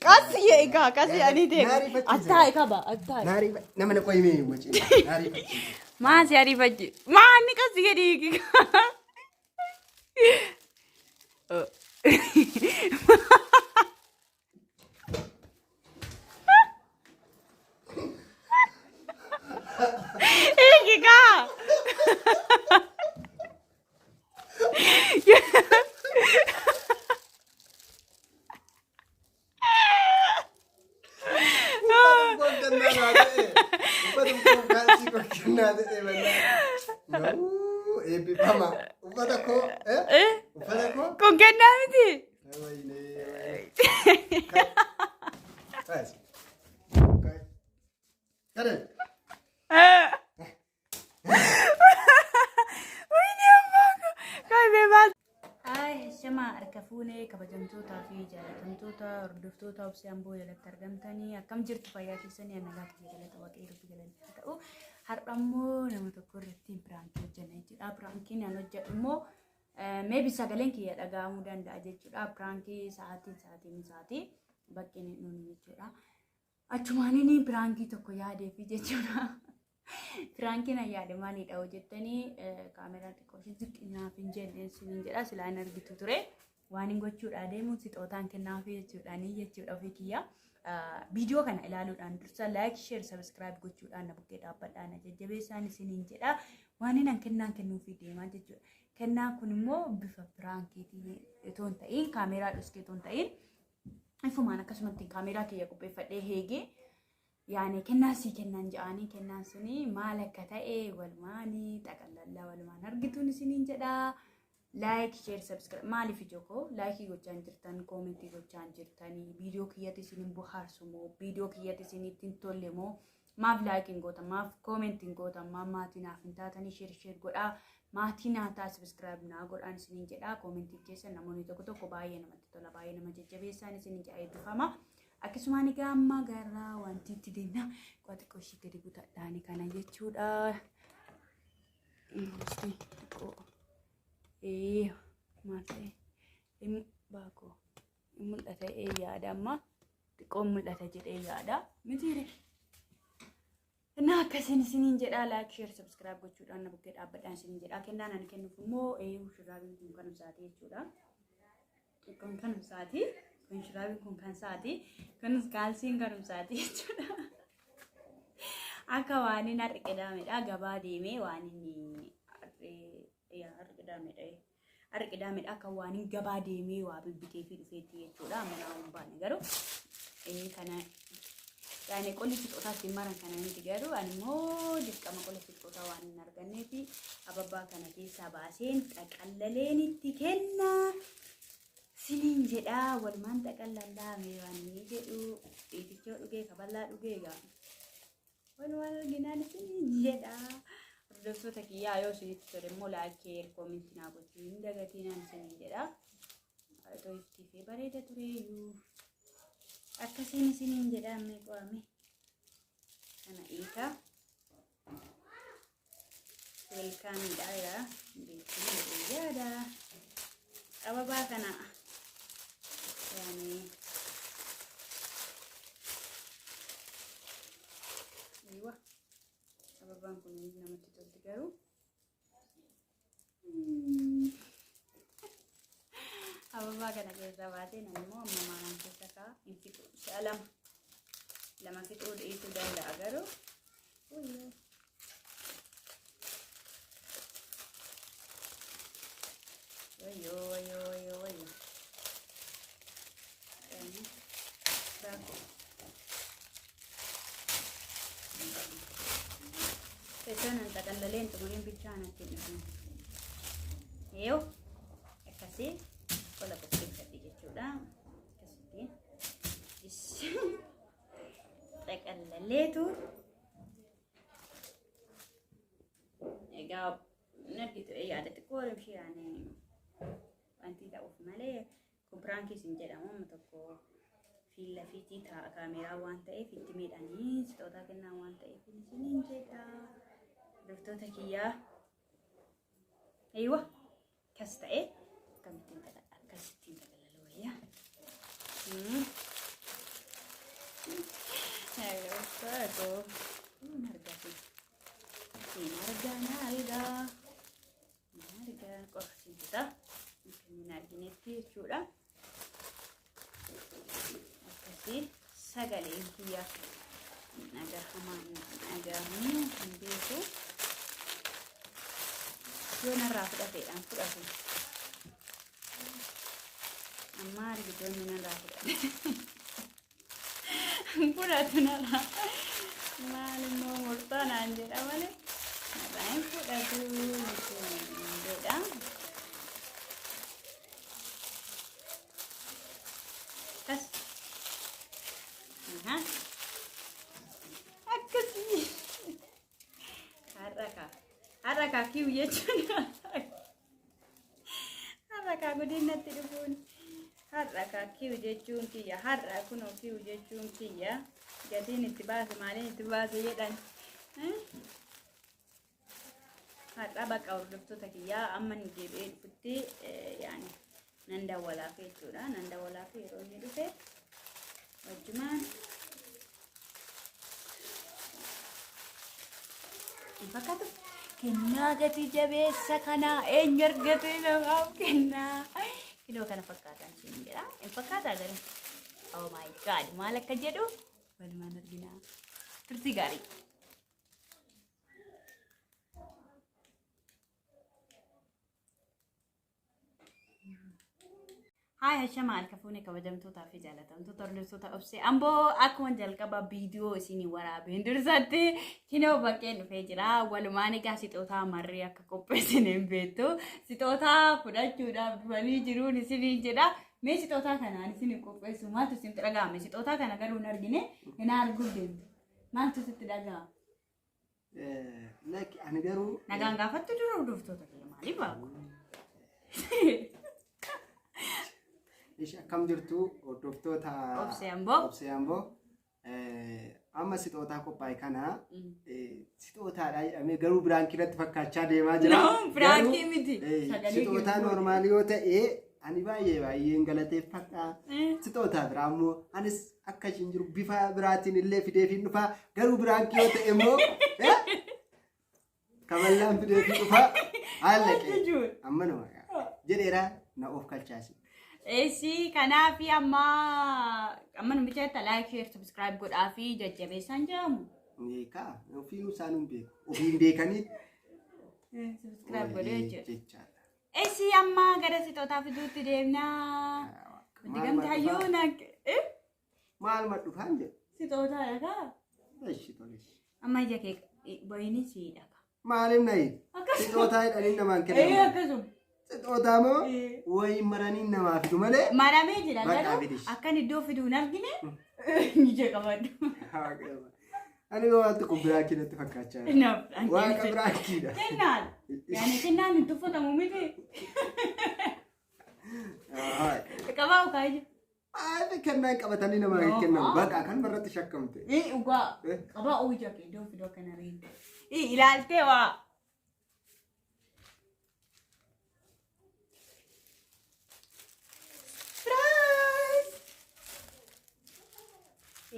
قاسي إيكا قاسي أني ديك أتاي كابا أتاي ناري نمنا قوي مين وجه ناري ما سياري بجي ما أني قاسي ديك إيكا con che naviti? Shama arkafune kabajamtoota fi jaalatamtoota hordoftoota obsiyamboo jalatti argamtanii akkam jirtu fayyaa keessanii annagaatti jalata waaqayyo rabbi galanni ta'u har'ammoo nama tokko irratti pirankii hojjenna jechuudha. Pirankiin an hojjedhu immoo meebi sagaleen kiyya dhaga'amuu danda'a jechuudha. Pirankii sa'aatii baqqeen nuuni jechuudha. Achumaaniin pirankii tokko yaadee fi jechuudha. Pirankiin ayyaade maalidha hojjettanii kaameraa xiqqoo ziqqinaaf hin jenneen siniin jedha silaan argitu ture waan hin gochuudha deemu sixootaan kennaaf jechuudhaanii jechuudha ofii kiyya viidiyoo kana ilaaluudhaan dursa like share subscribe gochuudhaan na bukkee dhaabbadhaan jajjabeessaan isiniin jedha waan hin kennaan kennuufii deemaa jechuudha kennaan kun immoo bifa pirankiitiin itoo hin ta'in kaameraa dhuskee itoo hin ta'in ifumaan akkasumatti kaameraa kiyya qopheeffadhee heegee يعني كنا جاني كنا سني مالك كتاء والماني تقللا والمان أرجتوني سنين جدا لايك شير سبسكرايب مالي في جوكو لايك يقول جانجرتان كومنتي يقول جانجرتاني فيديو كياتي سنين بخار سمو فيديو كياتي سنين تنتولمو ما في لايك إنقطع ما في كومنت إنقطع ما تنافن تاتني شير قرأ ما تناتا سبسكرايب ناقول أنا سنين جدا كومنتي كيسا نموني توكو كوباية نما تطلع باية نما ججبيساني سنين جاي تفهمه Akkasumaan gamma garraa wanti itti deemna qooti qoshii gadi butaadhaani kana jechuudha. Maal baako mul'ata yaada amma xiqqoo mul'ata jedhee yaada mitiire. Naa akkasiin isiniin jedha like share subscribe gochuudhaan na bukkee dhaabbadhaan isiniin jedha kennaan ani kennuuf immoo shurraabiin kun kan ibsaati jechuudha. Kun kan ibsaati. Kun shurraabiin kun kan saati kunis kaalsiin kan ibsaati jechuudha. Akka waan inni harqidaamedha gabaa deemee waan inni harqidaamedha akka waan inni gabaa deemee waa bibbitee fi dhufeetti jechuudha. Mana humbaane garuu kana yaani qolli fixootaa simmaran kana miti garuu ani immoo dirqama qolli fixootaa waan hin arganneefi ababbaa kana keessaa baaseen xaqallaleen itti kenna. Sinin jedha walumaan xaqallallaa meewanii jedhu dhiitichoo dhugee kaballaa dhugee gaa walumaan arginaan sinin jedha hordoftoota kiyyaa yoo isinitti tole immoo laakee koomentii naa gochuu hin dagatinaan sinin jedha atoo itti fi bareeda tureeyyuu akkasiin sinin jedha ammee qo'ame kana hiika welkaamidha yaa beekuu yaada ababaa kana يعني أيوة أبغى نكون عندنا متى تقدروا أبغى كنا كذا بعدين أنا ما نمشي سكا يمسكوا سلام لما كتقول إيه تدا لا أقدروا ويو Pesan ang tagalalen tumuling bichana tin. Yo, kasi wala po pin sa ticket chuda. Kasi is tagalale tu. Ega nagito ada tekor shi yani. Anti da of male kupranki sinjedamo matoko filla fiti ta kamera wanta e fitti medani sitoota kenna wanta e sinin jedha doktoota kiyya aywa kas ta'e kamittiin tagalalo wayya Bago. Nargati. Narga. Narga. Korsin kita. Mungkin narginetti jechuudha. Akkasii sagaleen kiyya nagahamuu hin beeku. Yoo narraa fudhateedhaan fudhatu. Amma argitoonni narraa fudhate. Fudhatu narraa. Maal immoo murtoonaan jedha malee. Narraa hin fudhatu jedha. Kas. Akkasii. Haraka kiu jechuun. Haraka godinatti dhufuun. Haraka kiu jechuun kiyya. Har'a kunoo kiu jechuun kiyya. Gatiin itti baase maaliin itti baase jedhan. Har'a bakka hordoftoota kiyyaa amma ni deebi'ee dhufutti yaani nan dawwalaaf jechuudha. Nan dawwalaaf yeroo inni dhufe wajjumaan fakkaatu kennaa gatii jabeessa kanaa eenyu argatee namaaf kennaa kiloo kana fakkaatan siin jedha hin fakkaataa garin oh my god maal akka jedhu walumaan arginaa turtii gaarii. Hai hashama alkafuune kabajamtoota fi jaalatamtoota hordoftoota obsee amboo akkuma jalqaba viidiyoo isinii waraabeen dursatti kinoo bakkeen dhufee jira walumaan egaa sixootaa marree akka qopheessine beektu sixootaa fudhachuudhaaf dhufanii jiruun isinii jedha mee sixootaa kanaan isinii qopheessu maaltu isinitti dhaga'ame sixootaa kana garuu hin argine hin arguu deemtu maaltu sitti dhaga'ame ani garuu nagaan gaafattu dura hordoftoota kiyya maaliif baaqu ishi akkam jirtu hordoftoota obsee amboo amma sixootaa qophaa'e kana sixootaadha jedhamee garuu biraankiirratti fakkaachaa deemaa jira. Biraankii miti. Sixootaa noormaalii yoo ta'e ani baay'een galateeffadha. Sixootaa biraa immoo anis akka ishiin jiru bifa biraatiin illee fideefiin dhufaa garuu biraankii yoo ta'e immoo kaballaan fideefiin dhufaa haala qe'ee amma nama jedheera na of kalchaasi. Esi kanafi amma namicha like share subscribe godhaafi jajjabeessan jedhamu. Ka ofiin isaanii beeku. Ofiin beekanii subscribe godhee jechuudha. Esi amma gara sixootaa fiduutti deemnaa. Digamtaayyuu nag maal madhufaan jedhu. Sixootaa dhagaa. Eshi toleshi. Amma ija kee boyini si dhaga. Maaliif nayi? Sixootaa hidhanii namaan kennamu. Akkasuma. Sixootaa moo wayi maranii namaa fidu malee. Maramee jira garuu akkan iddoo fiduun argine ija qabadhu. Ani waan tokko biraankii natti fakkaachaa jira. Waaqa biraankiidha. Kennaan. Yaani kennaan hin tuffatamu miti. Qabaa ukaayya. Kennaan qabatanii namaa hin kennamu. Baqa kan barratti shakkamte. Ugaa qabaa uwwija kee iddoo fidoo kana reedu. Ilaaltee waa.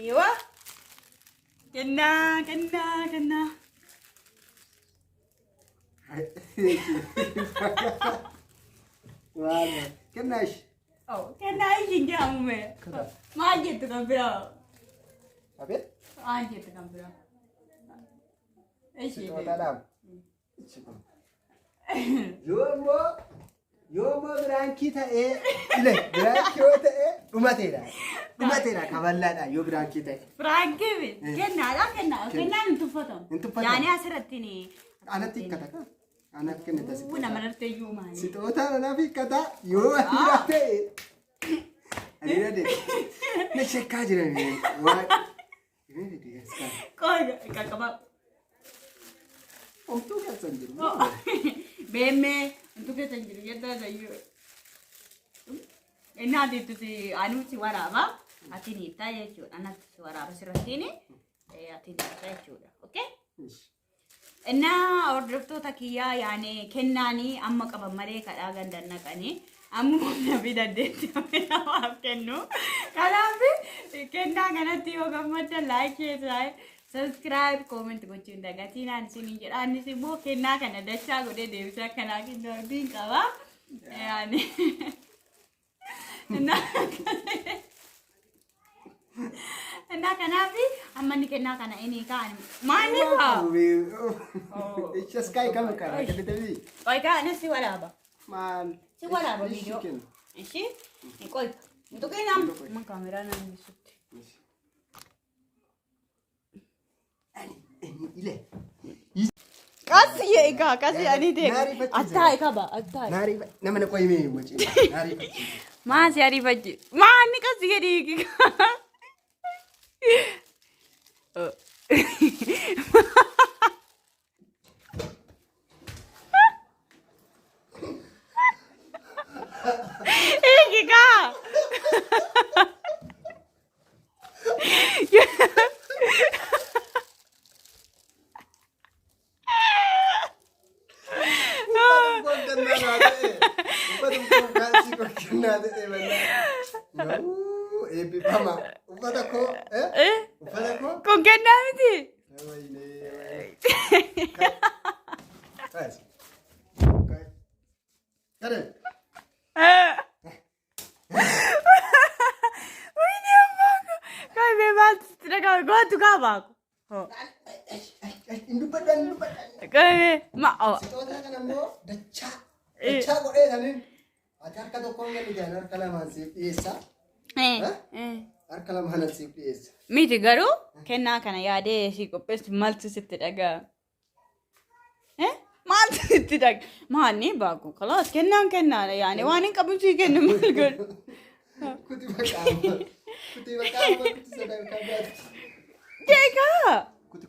Ewa. Kena. Wah, kenash. Oh, kenash ini kamu me. Maje tu kan bro. Apa? Maje tu kan bro. Itu dalam. Yomo birankita ile birankita umatera kaballada yo birankita Frankivi kenna intufatam yani asirattini anatti kataka anak keneta sitota una manarte yuma sitota na fikata yo atirate alirade ne chekka jirani wa ini dia sekarang koi kakaba ontu ka sanjiru beme untuk kita jadi kita jadi, enak itu si anu si waraba, hati ni tanya cuy, anak si waraba serasi ni, hati ni tanya cuy, oke? Enak order tu tak kia, yani kenna ni amma kabam mereka agan dan nak ni, ammu nabi dah date, tapi apa kenno, kalau kennaa kanatti yoo gammaddan like subscribe comment gochuun dagatinaan isin jedha anis immoo kennaa kana dachaa godhee deebisee akkanaa kennaa arbiin qaba yaani Enda kanafi amma ni kennaa kana ini kan maani ba It's just kai kamu kan kita tahu. Koi ka nasi wala ba Man. Si wala ba video Ishi Koi Itu kenam mang kamera na nisut Ile. Kasi ya ika kasi ani de atta ika ba atta Nari nama nak kau ini macam. Nari. Masih hari baju mani kasi ya di Kika. Con che naviti? Kai me mat traga gotu kaba. Kai ma oh. Dacha kau ni. Ajar kau tu kau ni jangan kalau masih biasa. Harka lama nasi please. Miti garu kennaa kana yaadee si qopheessu maaltu sitti dhagaa? Maaltu sitti dhagaa? Maanni baaku kalaas kennaan kennaadha yaani waan hin qabu sii kennu maal godhu? Kuti bakkaama. Kuti sadarkaa baatu. Deegaa! Kuti.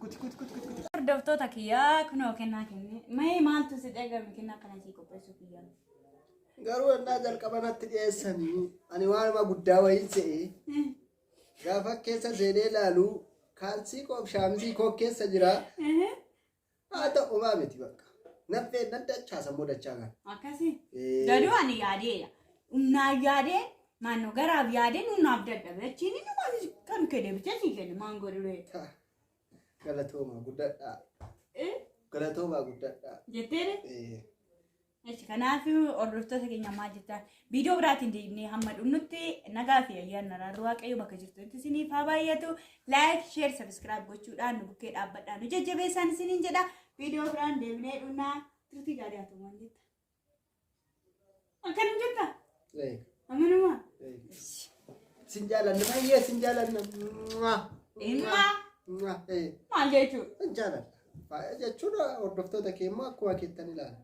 Hordoftoota kiyyaa kunoo kennaa kenne. Mee maaltu si dhagame kennaa kana sii qopheessu kiyyaa? Garuu ennaa jalqabanatti dhiyeessanii ani waanuma guddaa wayii se'ee gaafa keessa seenee ilaalu kaalsii koo shaamsii koo keessa jira. Haa ta'u maa miti bakka. Naffeen nan dachaa sammuu dachaa kan. Akkasii? Gaduu ani yaadeedha. Humnaan yaadee maannoo garaaf yaadee humnaaf dadhabe. Achiin inni waan kan kenne bitee sii kenne maangoo dhibee. Galatoomaa guddadhaa. Galatoomaa guddadhaa. Jetteedha? Kanaaf hordoftoota keenya maal jettaan viidiyoo biraatiin deemnee hamma dhumnutti nagaa fi ayyaana naannoo waaqayyo bakka jirtutti isiniif haa baay'atu like share subscribe gochuudhaan nu bukkee dhaabbadhaan nu jajjabeessaan isiniin jedha viidiyoo biraan deemnee dhunnaa turtii gaarii haa ta'u waan jetta akkanum jetta amanuma sin jaalanna baay'ee sin jaalanna maal jechuu sin jaalanna jechuudha hordoftoota kee immoo akkuma keettan ilaala.